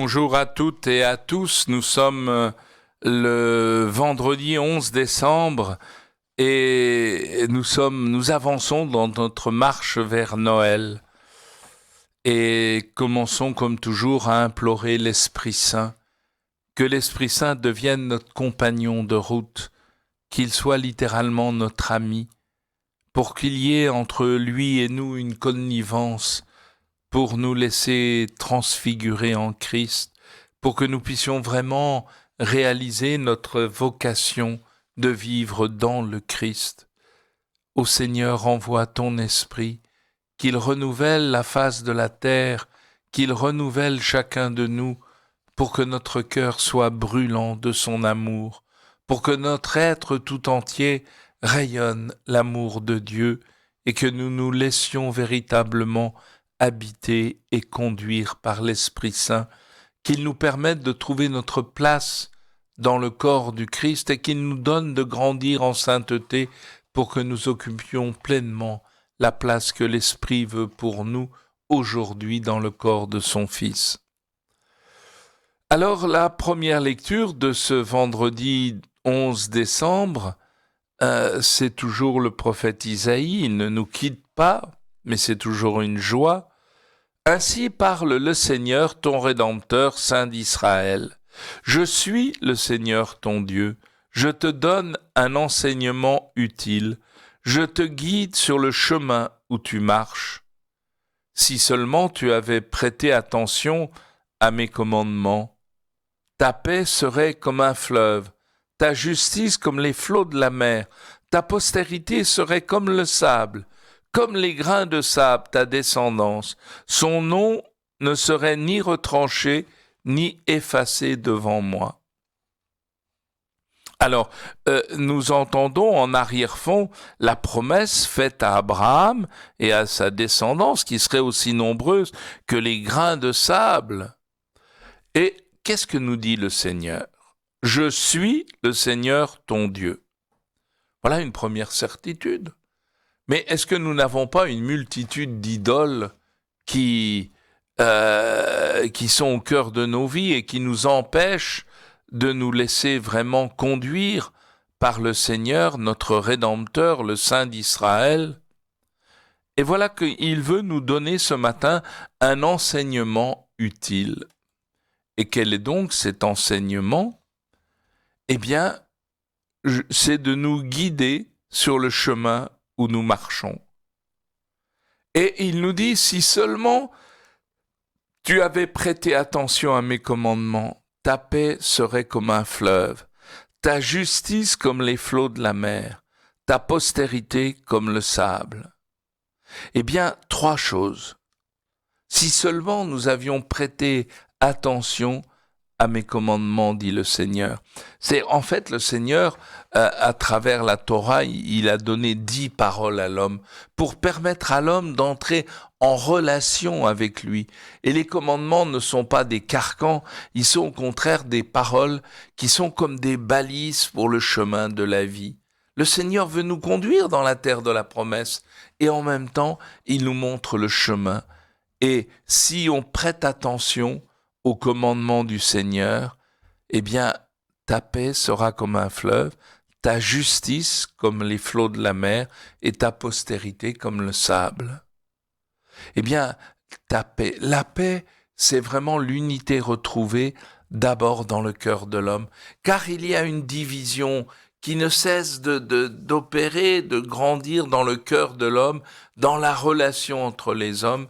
Bonjour à toutes et à tous, nous sommes le vendredi 11 décembre et nous avançons dans notre marche vers Noël et commençons comme toujours à implorer l'Esprit Saint, que l'Esprit Saint devienne notre compagnon de route, qu'il soit littéralement notre ami, pour qu'il y ait entre lui et nous une connivence, pour nous laisser transfigurer en Christ, pour que nous puissions vraiment réaliser notre vocation de vivre dans le Christ. Ô Seigneur, envoie ton esprit, qu'il renouvelle la face de la terre, qu'il renouvelle chacun de nous, pour que notre cœur soit brûlant de son amour, pour que notre être tout entier rayonne l'amour de Dieu, et que nous nous laissions véritablement habiter et conduire par l'Esprit Saint, qu'il nous permette de trouver notre place dans le corps du Christ et qu'il nous donne de grandir en sainteté pour que nous occupions pleinement la place que l'Esprit veut pour nous aujourd'hui dans le corps de son Fils. Alors la première lecture de ce vendredi 11 décembre, c'est toujours le prophète Isaïe, il ne nous quitte pas, mais c'est toujours une joie. Ainsi parle le Seigneur, ton Rédempteur, Saint d'Israël. Je suis le Seigneur ton Dieu. Je te donne un enseignement utile. Je te guide sur le chemin où tu marches. Si seulement tu avais prêté attention à mes commandements, ta paix serait comme un fleuve, ta justice comme les flots de la mer, ta postérité serait comme le sable. Comme les grains de sable, ta descendance, son nom ne serait ni retranché, ni effacé devant moi. Alors, nous entendons en arrière-fond la promesse faite à Abraham et à sa descendance, qui serait aussi nombreuse que les grains de sable. Et qu'est-ce que nous dit le Seigneur ? Je suis le Seigneur ton Dieu. Voilà une première certitude. Mais est-ce que nous n'avons pas une multitude d'idoles qui sont au cœur de nos vies et qui nous empêchent de nous laisser vraiment conduire par le Seigneur, notre Rédempteur, le Saint d'Israël ? Et voilà qu'il veut nous donner ce matin un enseignement utile. Et quel est donc cet enseignement ? Eh bien, c'est de nous guider sur le chemin où nous marchons. Et il nous dit, si seulement tu avais prêté attention à mes commandements, ta paix serait comme un fleuve, ta justice comme les flots de la mer, ta postérité comme le sable. Eh bien, trois choses. Si seulement nous avions prêté attention à mes commandements, dit le Seigneur. C'est en fait le Seigneur, à travers la Torah, il a donné 10 paroles à l'homme pour permettre à l'homme d'entrer en relation avec lui. Et les commandements ne sont pas des carcans, ils sont au contraire des paroles qui sont comme des balises pour le chemin de la vie. Le Seigneur veut nous conduire dans la terre de la promesse et en même temps, il nous montre le chemin. Et si on prête attention au commandement du Seigneur, eh bien, ta paix sera comme un fleuve, ta justice comme les flots de la mer et ta postérité comme le sable. Eh bien, la paix, c'est vraiment l'unité retrouvée d'abord dans le cœur de l'homme, car il y a une division qui ne cesse d'opérer, de grandir dans le cœur de l'homme, dans la relation entre les hommes,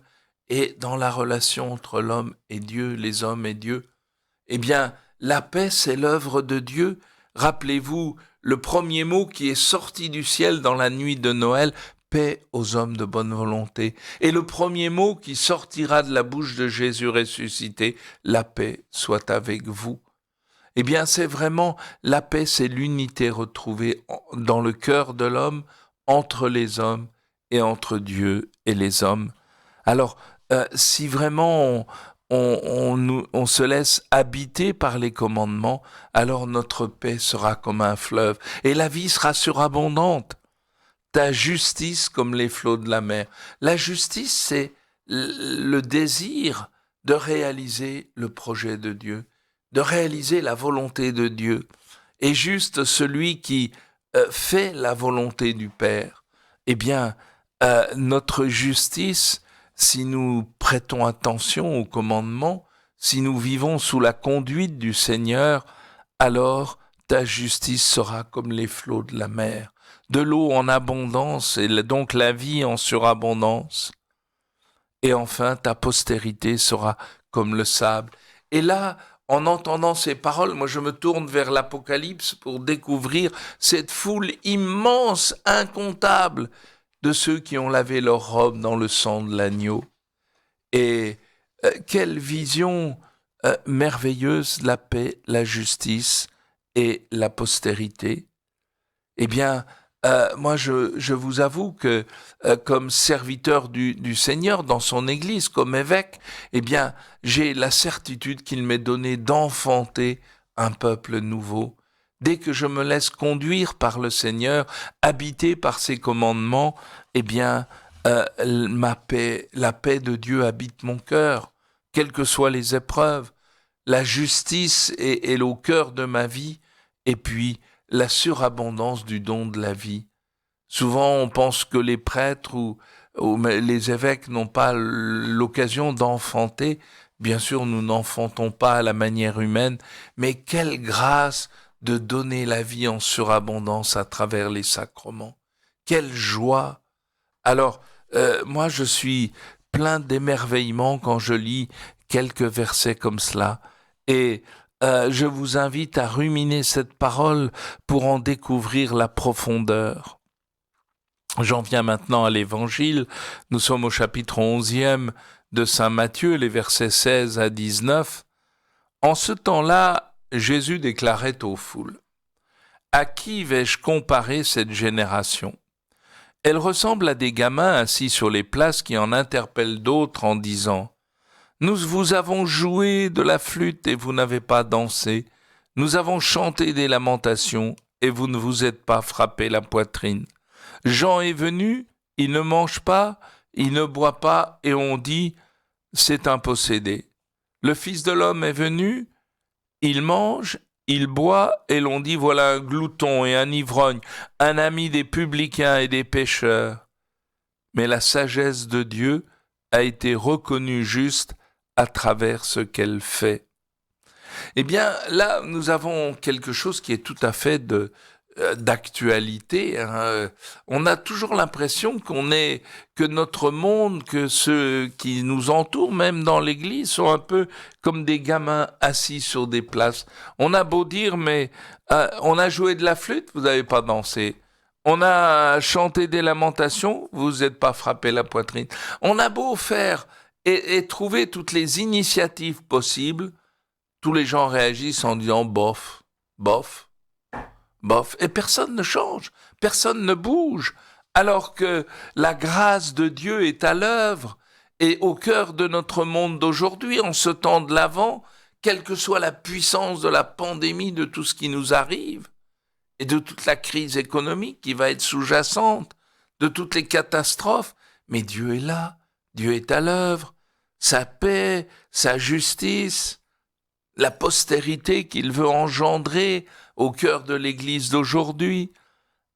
et dans la relation entre l'homme et Dieu, les hommes et Dieu. Eh bien, la paix, c'est l'œuvre de Dieu. Rappelez-vous, le premier mot qui est sorti du ciel dans la nuit de Noël, paix aux hommes de bonne volonté. Et le premier mot qui sortira de la bouche de Jésus ressuscité, la paix soit avec vous. Eh bien, c'est vraiment, la paix, c'est l'unité retrouvée dans le cœur de l'homme, entre les hommes et entre Dieu et les hommes. Alors, si vraiment on se laisse habiter par les commandements, alors notre paix sera comme un fleuve et la vie sera surabondante. Ta justice comme les flots de la mer. La justice, c'est le désir de réaliser le projet de Dieu, de réaliser la volonté de Dieu. Et juste celui qui fait la volonté du Père, eh bien, notre justice, si nous prêtons attention aux commandements, si nous vivons sous la conduite du Seigneur, alors ta justice sera comme les flots de la mer, de l'eau en abondance et donc la vie en surabondance. Et enfin, ta postérité sera comme le sable. Et là, en entendant ces paroles, moi je me tourne vers l'Apocalypse pour découvrir cette foule immense, incontable, de ceux qui ont lavé leurs robes dans le sang de l'agneau. Et quelle vision merveilleuse, la paix, la justice et la postérité. Eh bien, moi je vous avoue que comme serviteur du Seigneur dans son Église, comme évêque, eh bien, j'ai la certitude qu'il m'est donné d'enfanter un peuple nouveau. Dès que je me laisse conduire par le Seigneur, habité par ses commandements, eh bien, la paix de Dieu habite mon cœur, quelles que soient les épreuves. La justice est au cœur de ma vie, et puis la surabondance du don de la vie. Souvent, on pense que les prêtres ou les évêques n'ont pas l'occasion d'enfanter. Bien sûr, nous n'enfantons pas à la manière humaine, mais quelle grâce de donner la vie en surabondance à travers les sacrements. Quelle joie! Alors, moi, je suis plein d'émerveillement quand je lis quelques versets comme cela. Et je vous invite à ruminer cette parole pour en découvrir la profondeur. J'en viens maintenant à l'Évangile. Nous sommes au chapitre 11e de Saint Matthieu, les versets 16 à 19. En ce temps-là, Jésus déclarait aux foules : « À qui vais-je comparer cette génération ? Elle ressemble à des gamins assis sur les places qui en interpellent d'autres en disant : « Nous vous avons joué de la flûte et vous n'avez pas dansé. Nous avons chanté des lamentations et vous ne vous êtes pas frappé la poitrine. Jean est venu, il ne mange pas, il ne boit pas, et on dit, c'est un possédé. Le Fils de l'homme est venu, il mange, il boit, et l'on dit, voilà un glouton et un ivrogne, un ami des publicains et des pécheurs. Mais la sagesse de Dieu a été reconnue juste à travers ce qu'elle fait. » Eh bien, là, nous avons quelque chose qui est tout à fait d'actualité. On a toujours l'impression que notre monde, que ceux qui nous entourent, même dans l'Église, sont un peu comme des gamins assis sur des places. On a beau dire, mais on a joué de la flûte, vous n'avez pas dansé. On a chanté des lamentations, vous n'êtes pas frappé la poitrine. On a beau faire et trouver toutes les initiatives possibles, tous les gens réagissent en disant bof, bof, bof, et personne ne change, personne ne bouge, alors que la grâce de Dieu est à l'œuvre et au cœur de notre monde d'aujourd'hui, en ce temps de l'Avent, quelle que soit la puissance de la pandémie, de tout ce qui nous arrive, et de toute la crise économique qui va être sous-jacente, de toutes les catastrophes, mais Dieu est là, Dieu est à l'œuvre, sa paix, sa justice, la postérité qu'il veut engendrer au cœur de l'Église d'aujourd'hui.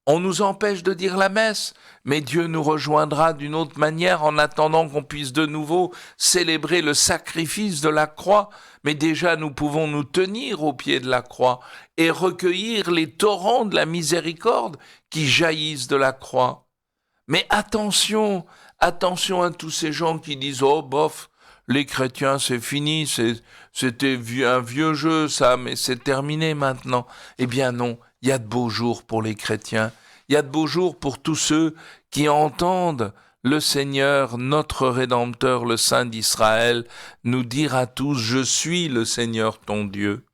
On nous empêche de dire la messe, mais Dieu nous rejoindra d'une autre manière en attendant qu'on puisse de nouveau célébrer le sacrifice de la croix. Mais déjà, nous pouvons nous tenir au pied de la croix et recueillir les torrents de la miséricorde qui jaillissent de la croix. Mais attention à tous ces gens qui disent « Oh, bof, les chrétiens, c'est fini, c'était un vieux jeu, ça, mais c'est terminé maintenant. » Eh bien non, il y a de beaux jours pour les chrétiens. Il y a de beaux jours pour tous ceux qui entendent le Seigneur, notre Rédempteur, le Saint d'Israël, nous dire à tous « Je suis le Seigneur ton Dieu ».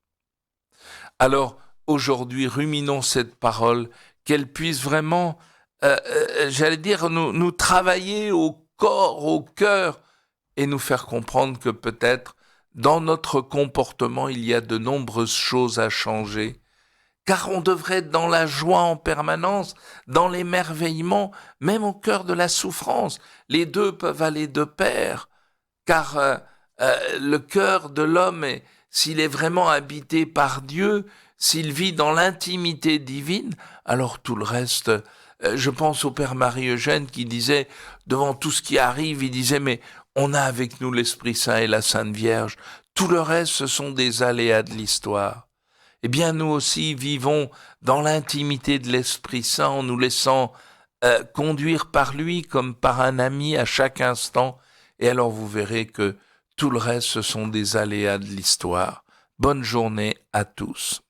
Alors, aujourd'hui, ruminons cette parole, qu'elle puisse vraiment, nous travailler au corps, au cœur, et nous faire comprendre que peut-être, dans notre comportement, il y a de nombreuses choses à changer. Car on devrait être dans la joie en permanence, dans l'émerveillement, même au cœur de la souffrance. Les deux peuvent aller de pair, car Le cœur de l'homme, s'il est vraiment habité par Dieu, s'il vit dans l'intimité divine, alors tout le reste, je pense au Père Marie-Eugène qui disait, devant tout ce qui arrive, il disait, mais on a avec nous l'Esprit Saint et la Sainte Vierge, tout le reste, ce sont des aléas de l'histoire. Eh bien, nous aussi vivons dans l'intimité de l'Esprit Saint en nous laissant conduire par lui comme par un ami à chaque instant. Et alors vous verrez que tout le reste, ce sont des aléas de l'histoire. Bonne journée à tous.